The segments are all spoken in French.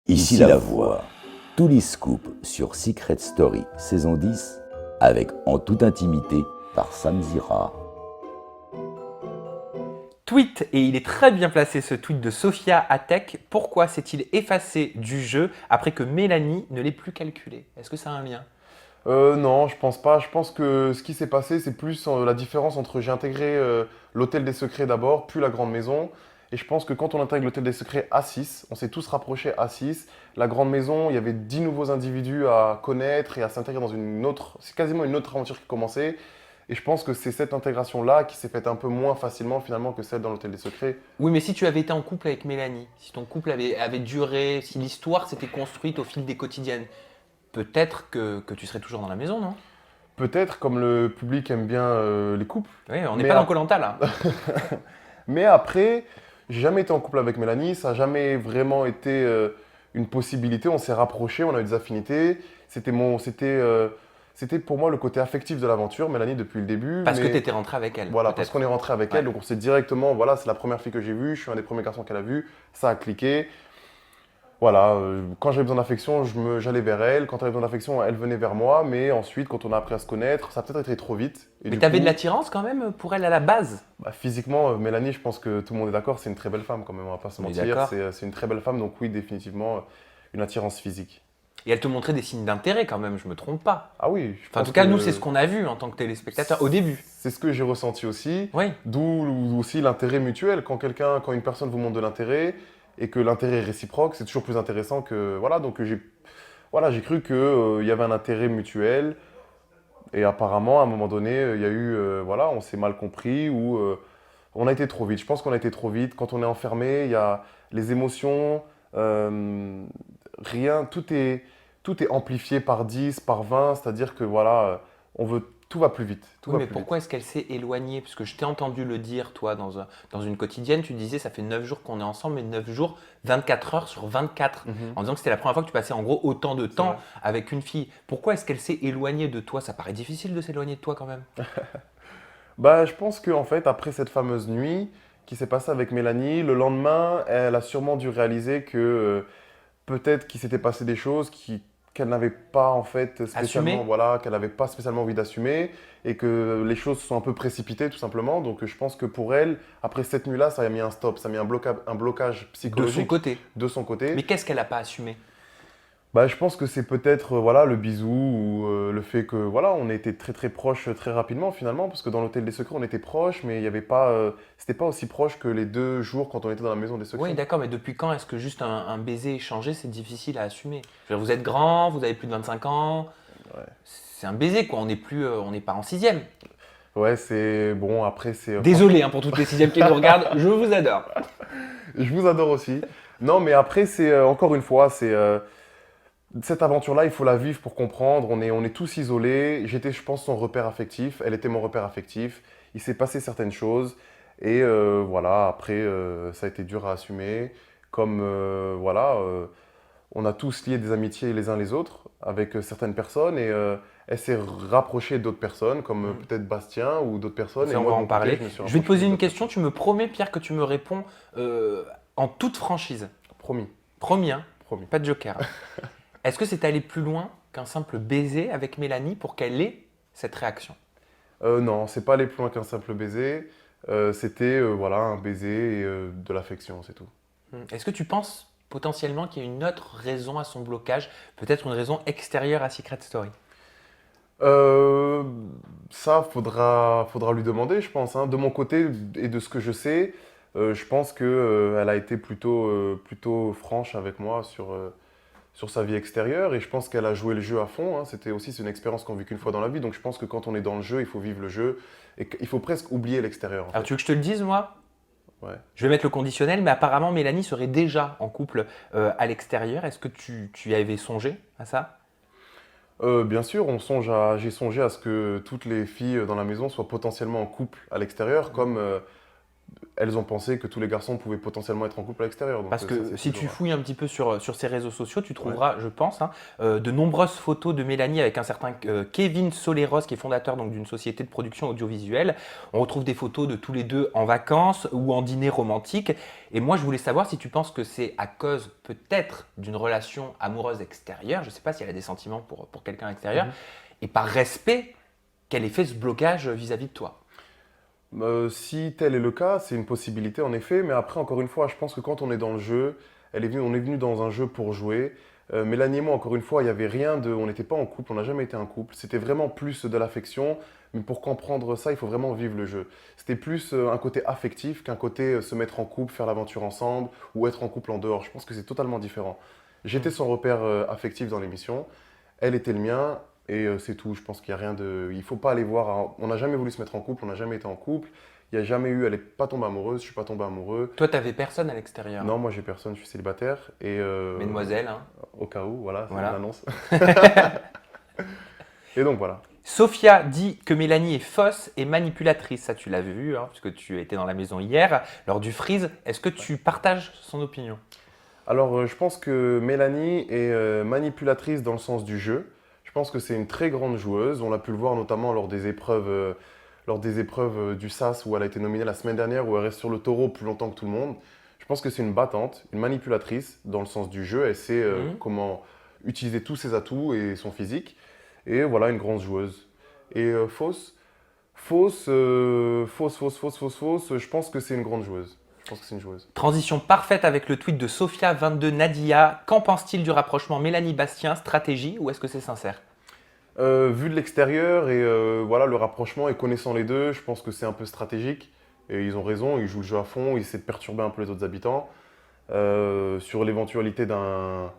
Ici la voix. Tous les scoops sur Secret Story saison 10 avec En toute intimité par Sam Zira. Tweet, et il est très bien placé ce tweet de Sophia Atek. Pourquoi s'est-il effacé du jeu après que Mélanie ne l'ait plus calculé? Est-ce que ça a un lien? Non, je pense pas. Je pense que ce qui s'est passé, c'est plus la différence entre j'ai intégré l'hôtel des secrets d'abord, puis la grande maison. Et je pense que quand on intègre l'hôtel des secrets à 6, on s'est tous rapprochés à 6. La grande maison, il y avait 10 nouveaux individus à connaître et à s'intégrer dans une autre. C'est quasiment une autre aventure qui commençait. Et je pense que c'est cette intégration-là qui s'est faite un peu moins facilement finalement que celle dans l'hôtel des secrets. Oui, mais si tu avais été en couple avec Mélanie, si ton couple avait duré, si l'histoire s'était construite au fil des quotidiennes, peut-être que tu serais toujours dans la maison, non? Peut-être comme le public aime bien les couples. Oui, on n'est Mais pas dans ap- koh là. Mais après, j'ai jamais été en couple avec Mélanie, ça n'a jamais vraiment été une possibilité. On s'est rapprochés, on a eu des affinités. C'était pour moi le côté affectif de l'aventure, Mélanie depuis le début. Parce que mais tu étais rentré avec elle. voilà, parce peut-être. qu'on est rentré avec Ouais. elle, donc on s'est directement, voilà, c'est la première fille que j'ai vue, je suis un des premiers garçons qu'elle a vu, ça a cliqué. Voilà, quand j'avais besoin d'affection, j'allais vers elle. Quand elle avait besoin d'affection, elle venait vers moi. Mais ensuite, quand on a appris à se connaître, ça a peut-être été trop vite. Et Mais du tu avais coup, de l'attirance quand même pour elle à la base? physiquement, Mélanie, je pense que tout le monde est d'accord, c'est une très belle femme quand même, on va pas se On est mentir. d'accord. C'est une très belle femme, donc oui, définitivement, une attirance physique. Et elle te montrait des signes d'intérêt quand même, je me trompe pas. Ah oui, je Enfin, en pense tout cas, que nous, c'est ce qu'on a vu en tant que téléspectateur au début. c'est ce que j'ai ressenti aussi. Oui. D'où aussi l'intérêt mutuel. Quand une personne vous montre de l'intérêt et que l'intérêt est réciproque, c'est toujours plus intéressant que. Voilà, donc j'ai cru qu'il y avait un intérêt mutuel. Et apparemment, à un moment donné, il y a eu. Voilà, on s'est mal compris ou on a été trop vite. Je pense qu'on a été trop vite. Quand on est enfermé, il y a les émotions, euh, rien, tout est amplifié par 10, par 20. C'est-à-dire que voilà, tout va plus vite. Tout Oui, va mais plus pourquoi vite. est-ce qu'elle s'est éloignée? Parce que je t'ai entendu le dire, toi, dans une quotidienne, tu disais ça fait 9 jours qu'on est ensemble, mais 9 jours, 24 heures sur 24. Mhm. En disant que c'était la première fois que tu passais en gros autant de temps vrai. avec une fille. Pourquoi est-ce qu'elle s'est éloignée de toi? Ça paraît difficile de s'éloigner de toi quand même. Bah, je pense qu'en fait, après cette fameuse nuit qui s'est passée avec Mélanie, le lendemain, elle a sûrement dû réaliser que peut-être qu'il s'était passé des choses qu'elle n'avait pas en fait spécialement, Assumer? voilà, qu'elle n'avait pas spécialement envie d'assumer et que les choses se sont un peu précipitées tout simplement. Donc je pense que pour elle, après cette nuit-là, ça a mis un stop, ça a mis un blocage De psychologique son côté. de son côté. Mais qu'est-ce qu'elle n'a pas assumé? Bah, je pense que c'est peut-être voilà, le bisou ou le fait que voilà, on était très très proches très rapidement finalement, parce que dans l'hôtel des secrets, on était proches, mais il y avait pas, c'était pas aussi proche que les 2 jours quand on était dans la maison des Oui, secrets. d'accord, mais depuis quand est-ce que juste un baiser échangé, c'est difficile à assumer? Je veux dire, vous êtes grand, vous avez plus de 25 ans, Ouais, c'est un baiser quoi, on n'est pas en sixième. ouais, c'est bon. Après, Désolé hein, pour toutes les sixièmes qui nous regardent, je vous adore. je vous adore aussi. Non, mais après, c'est encore une fois, c'est cette aventure-là, il faut la vivre pour comprendre. On est tous isolés. J'étais, je pense, son repère affectif. Elle était mon repère affectif. Il s'est passé certaines choses. Et voilà, après, ça a été dur à assumer. Comme, voilà, on a tous lié des amitiés les uns les autres avec certaines personnes. Et elle s'est rapprochée d'autres personnes, comme Mm. peut-être Bastien ou d'autres personnes. Et Ça, on moi, va de en mon côté, parler. je me suis Je vais te rapproché poser une d'autres question, tu me promets Pierre que tu me réponds en toute franchise. personnes. Promis, Promis, hein, promis. pas de joker. Est-ce que c'est aller plus loin qu'un simple baiser avec Mélanie pour qu'elle ait cette réaction? Non, c'est pas aller plus loin qu'un simple baiser. C'était voilà, un baiser et de l'affection, c'est tout. Est-ce que tu penses potentiellement qu'il y a une autre raison à son blocage, peut-être une raison extérieure à Secret Story? Euh, Ça, faudra lui demander, je pense, hein. De mon côté et de ce que je sais, je pense que, elle a été plutôt franche avec moi sur sa vie extérieure et je pense qu'elle a joué le jeu à fond, hein. C'est une expérience qu'on vit qu'une fois dans la vie, donc je pense que quand on est dans le jeu, il faut vivre le jeu et qu'il faut presque oublier l'extérieur, en Alors fait. tu veux que je te le dise moi? Ouais. Je vais mettre le conditionnel, mais apparemment Mélanie serait déjà en couple à l'extérieur. Est-ce que tu y avais songé à ça? Bien sûr, j'ai songé à ce que toutes les filles dans la maison soient potentiellement en couple à l'extérieur, comme elles ont pensé que tous les garçons pouvaient potentiellement être en couple à l'extérieur. Donc, Parce ça, que c'est si toujours, tu fouilles un petit peu sur ces réseaux sociaux, tu trouveras, je pense, hein, de nombreuses photos de Mélanie avec un certain Kevin Soleros, qui est fondateur donc, d'une société de production audiovisuelle. On retrouve des photos de tous les deux en vacances ou en dîner romantique. Et moi, je voulais savoir si tu penses que c'est à cause peut-être d'une relation amoureuse extérieure, je ne sais pas si elle a des sentiments pour quelqu'un extérieur, et par respect qu'elle ait fait ce blocage vis-à-vis de toi. Si tel est le cas, c'est une possibilité en effet, mais après, encore une fois, je pense que quand on est dans le jeu, on est venu dans un jeu pour jouer. Mélanie et moi, encore une fois, il n'y avait rien de. On n'était pas en couple, on n'a jamais été un couple. C'était vraiment plus de l'affection, mais pour comprendre ça, il faut vraiment vivre le jeu. C'était plus un côté affectif qu'un côté se mettre en couple, faire l'aventure ensemble ou être en couple en dehors. Je pense que c'est totalement différent. J'étais son repère affectif dans l'émission, elle était le mien, et c'est tout. Je pense qu'il n'y a rien de. Il ne faut pas aller voir. On n'a jamais voulu se mettre en couple, on n'a jamais été en couple. Il n'y a jamais eu. Elle n'est pas tombée amoureuse, je ne suis pas tombé amoureux. Toi, tu n'avais personne à l'extérieur. Non, moi j'ai personne, je suis célibataire. Et Mesdemoiselles, hein. au cas où, voilà, c'est Voilà. une annonce. Et donc voilà. Sophia dit que Mélanie est fausse et manipulatrice. Ça, tu l'as vu, hein, puisque tu étais dans la maison hier, lors du freeze. Est-ce que tu partages son opinion? Alors je pense que Mélanie est manipulatrice dans le sens du jeu. Je pense que c'est une très grande joueuse. On l'a pu le voir notamment lors des épreuves du SAS où elle a été nominée la semaine dernière, où elle reste sur le taureau plus longtemps que tout le monde. Je pense que c'est une battante, une manipulatrice dans le sens du jeu. Elle sait comment utiliser tous ses atouts et son physique. Et voilà, une grande joueuse. Et fausse, je pense que c'est une grande joueuse. Je pense que c'est une joueuse. Transition parfaite avec le tweet de Sophia22 Nadia. Qu'en pense-t-il du rapprochement Mélanie-Bastien? Stratégie ou est-ce que c'est sincère? Vu de l'extérieur et voilà, le rapprochement et connaissant les deux, je pense que c'est un peu stratégique. Et ils ont raison, ils jouent le jeu à fond, ils essaient de perturber un peu les autres habitants. Sur l'éventualité d'un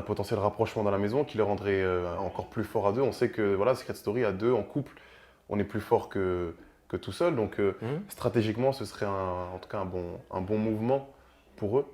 potentiel rapprochement dans la maison qui les rendrait encore plus forts à deux. On sait que voilà, Secret Story à deux, en couple, on est plus fort que tout seul. Donc stratégiquement, ce serait en tout cas un bon mouvement pour eux.